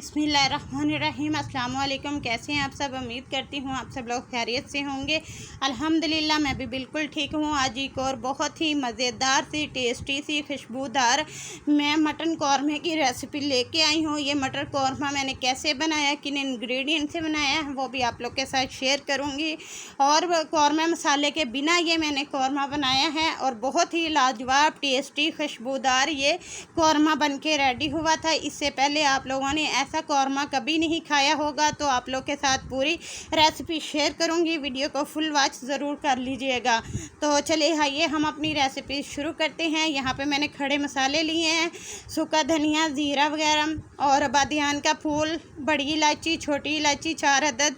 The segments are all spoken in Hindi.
बिस्मिल्लाहिर्रहमानिर्रहीम। अस्सलाम वालेकुम। कैसे हैं आप सब? उम्मीद करती हूँ आप सब लोग खैरियत से होंगे। अल्हम्दुलिल्लाह मैं भी बिल्कुल ठीक हूँ। आज एक और बहुत ही मज़ेदार सी टेस्टी सी खुशबूदार मैं मटन कौरमे की रेसिपी लेके आई हूँ। ये मटर कौरमा मैंने कैसे बनाया, किन इंग्रेडिएंट से बनाया है, वो भी आप लोग के साथ शेयर करूँगी। और कौरमा मसाले के बिना ये मैंने कौरमा बनाया है और बहुत ही लाजवाब टेस्टी खुशबूदार ये कौरमा बन के रेडी हुआ था। इससे पहले आप लोगों ने ऐसा कौरमा कभी नहीं खाया होगा, तो आप लोग के साथ पूरी रेसिपी शेयर करूंगी। वीडियो को फुल वॉच ज़रूर कर लीजिएगा। तो चलिए आइए हम अपनी रेसिपी शुरू करते हैं। यहाँ पे मैंने खड़े मसाले लिए हैं, सूखा धनिया, ज़ीरा वगैरह और बादियान का फूल, बड़ी इलायची, छोटी इलायची 4 अदद,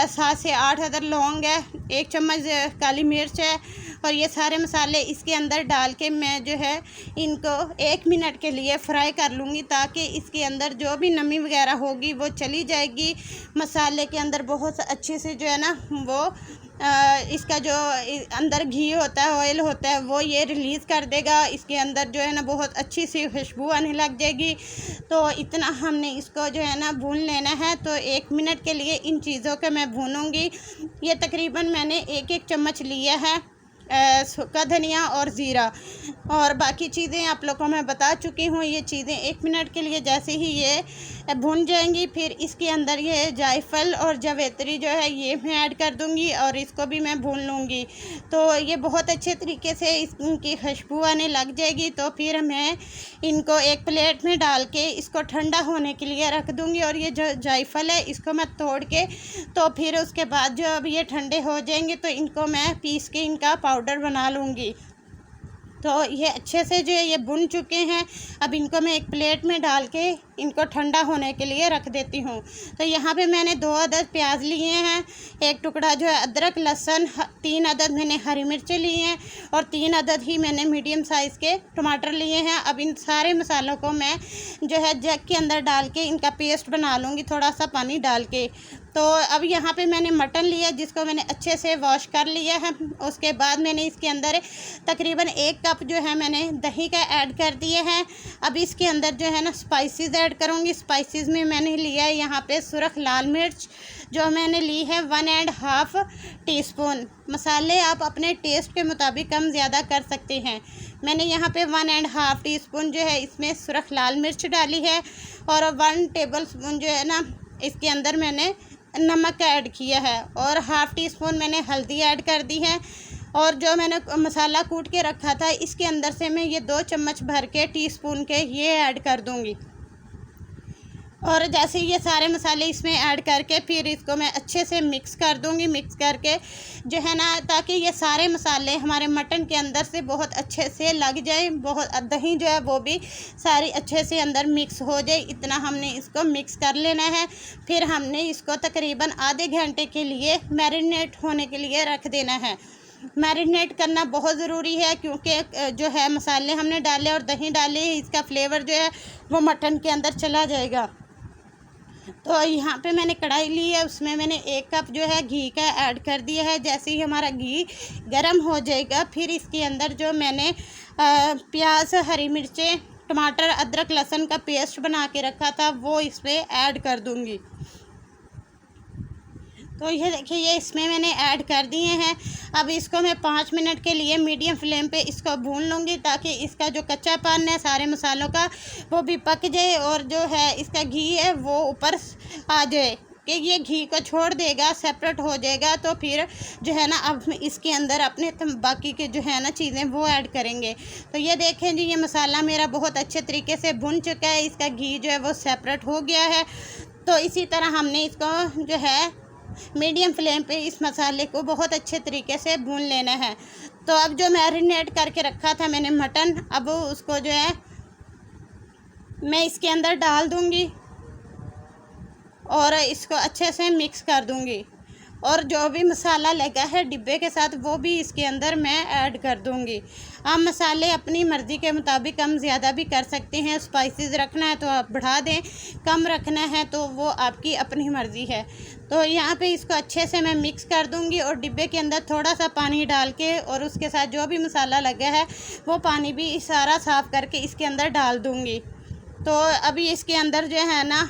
7 से 8 अदद लौंग है, 1 चम्मच काली मिर्च है। और ये सारे मसाले इसके अंदर डाल के मैं जो है इनको 1 मिनट के लिए फ्राई कर लूँगी, ताकि इसके अंदर जो भी नमी वगैरह होगी वो चली जाएगी। मसाले के अंदर बहुत अच्छे से जो है ना वो इसका जो अंदर घी होता है, ऑयल होता है, वो ये रिलीज़ कर देगा। इसके अंदर जो है ना बहुत अच्छी सी खुशबू आने लग जाएगी। तो इतना हमने इसको जो है ना भून लेना है। तो 1 मिनट के लिए इन चीज़ों को मैं भूनूंगी। ये तकरीबन मैंने 1-1 चम्मच लिया है सूखा धनिया और ज़ीरा, और बाकी चीज़ें आप लोगों को मैं बता चुकी हूँ। ये चीज़ें 1 मिनट के लिए जैसे ही ये भून जाएंगी, फिर इसके अंदर ये जायफल और जावित्री जो है ये मैं ऐड कर दूँगी और इसको भी मैं भून लूँगी। तो ये बहुत अच्छे तरीके से इनकी खुशबू आने लग जाएगी। तो फिर मैं इनको एक प्लेट में डाल के इसको ठंडा होने के लिए रख दूँगी। और ये जो जायफल है इसको मैं तोड़ के, तो फिर उसके बाद जो अब ये ठंडे हो जाएंगे तो इनको मैं पीस के इनका पाउडर बना लूँगी। तो ये अच्छे से जो है ये भुन चुके हैं। अब इनको मैं एक प्लेट में डाल के इनको ठंडा होने के लिए रख देती हूँ। तो यहाँ पे मैंने 2 अदद प्याज लिए हैं, 1 टुकड़ा जो है अदरक, लहसुन, 3 अदद मैंने हरी मिर्चें ली हैं और 3 अदद ही मैंने मीडियम साइज़ के टमाटर लिए हैं। अब इन सारे मसालों को मैं जो है जग के अंदर डाल के इनका पेस्ट बना लूँगी, थोड़ा सा पानी डाल के। तो अब यहाँ पे मैंने मटन लिया, जिसको मैंने अच्छे से वॉश कर लिया है। उसके बाद मैंने इसके अंदर तकरीबन 1 कप जो है मैंने दही का ऐड कर दिए हैं। अब इसके अंदर जो है ना स्पाइसेस ऐड करूँगी। स्पाइसेस में मैंने लिया है यहाँ पे सुरख लाल मिर्च, जो मैंने ली है 1.5 टीस्पून। मसाले आप अपने टेस्ट के मुताबिक कम ज़्यादा कर सकते हैं। मैंने यहाँ पे 1.5 टीस्पून जो है इसमें सुरख लाल मिर्च डाली है और 1 टेबल स्पून जो है ना इसके अंदर मैंने नमक ऐड किया है और 1/2 टीस्पून मैंने हल्दी ऐड कर दी है। और जो मैंने मसाला कूट के रखा था इसके अंदर से मैं ये 2 चम्मच भर के टीस्पून के ये ऐड कर दूंगी। और जैसे ये सारे मसाले इसमें ऐड करके फिर इसको मैं अच्छे से मिक्स कर दूंगी। मिक्स करके जो है ना, ताकि ये सारे मसाले हमारे मटन के अंदर से बहुत अच्छे से लग जाए, बहुत दही जो है वो भी सारी अच्छे से अंदर मिक्स हो जाए, इतना हमने इसको मिक्स कर लेना है। फिर हमने इसको तकरीबन आधे घंटे के लिए मैरिनेट होने के लिए रख देना है। मैरिनेट करना बहुत ज़रूरी है, क्योंकि जो है मसाले हमने डाले और दही डाले, इसका फ्लेवर जो है वो मटन के अंदर चला जाएगा। तो यहाँ पे मैंने कढ़ाई ली है, उसमें मैंने 1 कप जो है घी का ऐड कर दिया है। जैसे ही हमारा घी गर्म हो जाएगा, फिर इसके अंदर जो मैंने प्याज, हरी मिर्चें, टमाटर, अदरक, लहसुन का पेस्ट बना के रखा था वो इसमें ऐड कर दूँगी। तो ये देखिए ये इसमें मैंने ऐड कर दिए हैं। अब इसको मैं 5 मिनट के लिए मीडियम फ्लेम पे इसको भून लूँगी, ताकि इसका जो कच्चापन है सारे मसालों का वो भी पक जाए और जो है इसका घी है वो ऊपर आ जाए, कि ये घी को छोड़ देगा, सेपरेट हो जाएगा। तो फिर जो है ना अब इसके अंदर अपने बाकी के जो है ना चीज़ें वो ऐड करेंगे। तो ये देखें जी, ये मसाला मेरा बहुत अच्छे तरीके से भुन चुका है, इसका घी जो है वो सेपरेट हो गया है। तो इसी तरह हमने इसको जो है मीडियम फ्लेम पे इस मसाले को बहुत अच्छे तरीके से भून लेना है। तो अब जो मैरिनेट करके रखा था मैंने मटन, अब उसको जो है मैं इसके अंदर डाल दूंगी और इसको अच्छे से मिक्स कर दूंगी। और जो भी मसाला लगा है डिब्बे के साथ वो भी इसके अंदर मैं ऐड कर दूंगी। आप मसाले अपनी मर्ज़ी के मुताबिक कम ज़्यादा भी कर सकते हैं। स्पाइसेस रखना है तो आप बढ़ा दें, कम रखना है तो वो आपकी अपनी मर्ज़ी है। तो यहाँ पे इसको अच्छे से मैं मिक्स कर दूंगी और डिब्बे के अंदर थोड़ा सा पानी डाल के और उसके साथ जो भी मसाला लगा है वो पानी भी सारा साफ़ करके इसके अंदर डाल दूंगी। तो अभी इसके अंदर जो है ना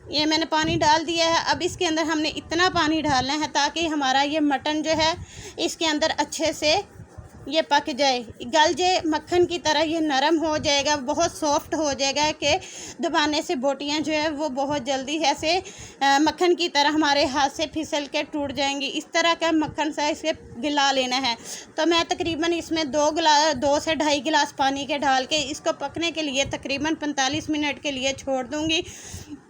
ये मैंने पानी डाल दिया है। अब इसके अंदर हमने इतना पानी डालना है ताकि हमारा ये मटन जो है इसके अंदर अच्छे से ये पक जाए, गल जाए, मक्खन की तरह ये नरम हो जाएगा, बहुत सॉफ्ट हो जाएगा कि दबाने से बोटियाँ जो है वो बहुत जल्दी ऐसे मक्खन की तरह हमारे हाथ से फिसल के टूट जाएंगी। इस तरह का मक्खन सा इसे गिला लेना है। तो मैं तकरीबन इसमें 2 से 2.5 गिलास पानी के डाल के इसको पकने के लिए तकरीबन 45 मिनट के लिए छोड़ दूँगी,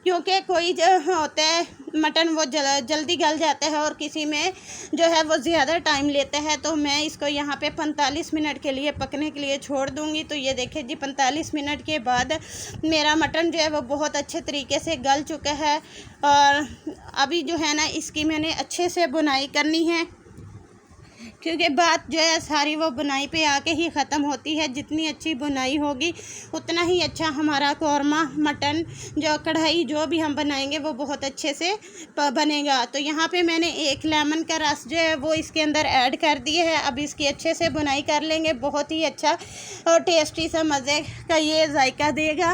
क्योंकि कोई जो होता है मटन वो जल्दी गल जाता है और किसी में जो है वो ज़्यादा टाइम लेता है। तो मैं इसको यहाँ पे 45 मिनट के लिए पकने के लिए छोड़ दूँगी। तो ये देखिए जी 45 मिनट के बाद मेरा मटन जो है वो बहुत अच्छे तरीके से गल चुका है। और अभी जो है ना इसकी मैंने अच्छे से बुनाई करनी है, क्योंकि बात जो है सारी वो बुनाई पे आके ही ख़त्म होती है। जितनी अच्छी बुनाई होगी उतना ही अच्छा हमारा कौरमा, मटन, जो कढ़ाई जो भी हम बनाएंगे वो बहुत अच्छे से बनेगा। तो यहाँ पे मैंने 1 लेमन का रस जो है वो इसके अंदर ऐड कर दिया है। अब इसकी अच्छे से बुनाई कर लेंगे, बहुत ही अच्छा और टेस्टी सा मज़े का ये जायका देगा।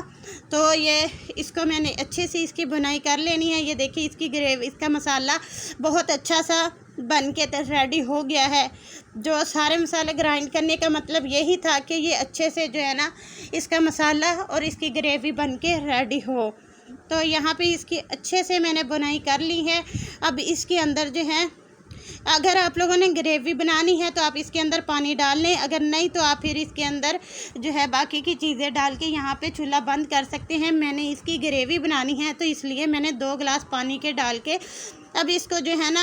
तो ये इसको मैंने अच्छे से इसकी बुनाई कर लेनी है। ये देखिए इसकी ग्रेवी, इसका मसाला बहुत अच्छा सा बन के रेडी हो गया है। जो सारे मसाले ग्राइंड करने का मतलब यही था कि ये अच्छे से जो है ना इसका मसाला और इसकी ग्रेवी बन के रेडी हो। तो यहाँ पे इसकी अच्छे से मैंने बुनाई कर ली है। अब इसके अंदर जो है, अगर आप लोगों ने ग्रेवी बनानी है तो आप इसके अंदर पानी डाल लें, अगर नहीं तो आप फिर इसके अंदर जो है बाकी की चीज़ें डाल के यहाँ पे चूल्हा बंद कर सकते हैं। मैंने इसकी ग्रेवी बनानी है तो इसलिए मैंने 2 गिलास पानी के डाल के अब इसको जो है ना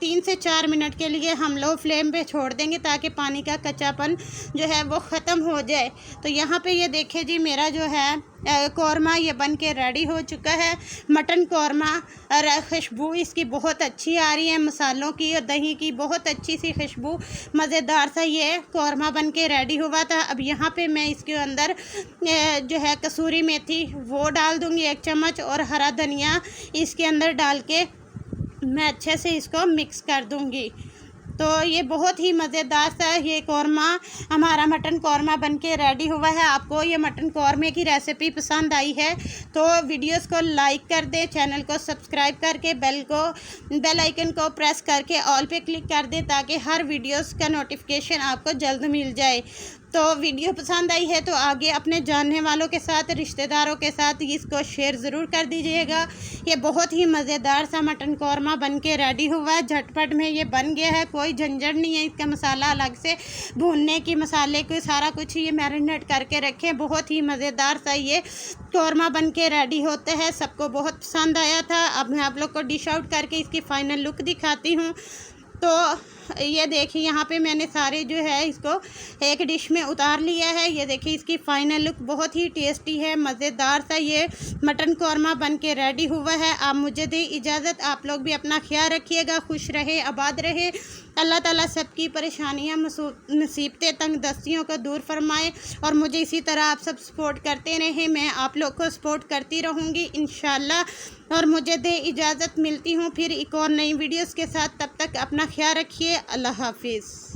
3 से 4 मिनट के लिए हम लो फ्लेम पे छोड़ देंगे ताकि पानी का कच्चापन जो है वो ख़त्म हो जाए। तो यहाँ पे ये देखिए जी मेरा जो है कौरमा ये बन के रेडी हो चुका है। मटन कौरमा और खुशबू इसकी बहुत अच्छी आ रही है, मसालों की और दही की बहुत अच्छी सी खुशबू, मज़ेदार सा ये कौरमा बन के रेडी हुआ था। अब यहाँ पे मैं इसके अंदर जो है कसूरी मेथी वो डाल दूँगी 1 चम्मच, और हरा धनिया इसके अंदर डाल के मैं अच्छे से इसको मिक्स कर दूंगी। तो ये बहुत ही मज़ेदार सा ये कौरमा, हमारा मटन कौरमा बनके रेडी हुआ है। आपको ये मटन कौरमे की रेसिपी पसंद आई है तो वीडियोस को लाइक कर दें, चैनल को सब्सक्राइब करके बेल आइकन को प्रेस करके ऑल पे क्लिक कर दें ताकि हर वीडियोस का नोटिफिकेशन आपको जल्द मिल जाए। तो वीडियो पसंद आई है तो आगे अपने जानने वालों के साथ, रिश्तेदारों के साथ इसको शेयर ज़रूर कर दीजिएगा। ये बहुत ही मज़ेदार सा मटन कौरमा बन के रेडी हुआ है, झटपट में ये बन गया है, कोई झंझट नहीं है इसका मसाला अलग से भूनने की, मसाले को सारा कुछ ये मैरिनेट करके रखें। बहुत ही मज़ेदार सा ये कौरमा बन के रेडी होता है। सबको बहुत पसंद आया था। अब मैं आप लोग को डिश आउट करके इसकी फ़ाइनल लुक दिखाती हूँ। तो ये देखिए यहाँ पे मैंने सारे जो है इसको एक डिश में उतार लिया है। ये देखिए इसकी फ़ाइनल लुक बहुत ही टेस्टी है, मज़ेदार सा ये मटन कौरमा बन के रेडी हुआ है। आप मुझे दें इजाज़त, आप लोग भी अपना ख्याल रखिएगा, खुश रहे, आबाद रहे। अल्लाह ताला सबकी परेशानियाँ, मुसीबतें, तंगदस्तियों को दूर फरमाए और मुझे इसी तरह आप सब सपोर्ट करते रहें। मैं आप लोग को सपोर्ट करती रहूँगी इंशाल्लाह। और मुझे दे इजाज़त, मिलती हूँ फिर एक और नई वीडियोस के साथ। तब तक अपना ख्याल रखिए। अल्लाह हाफिज़।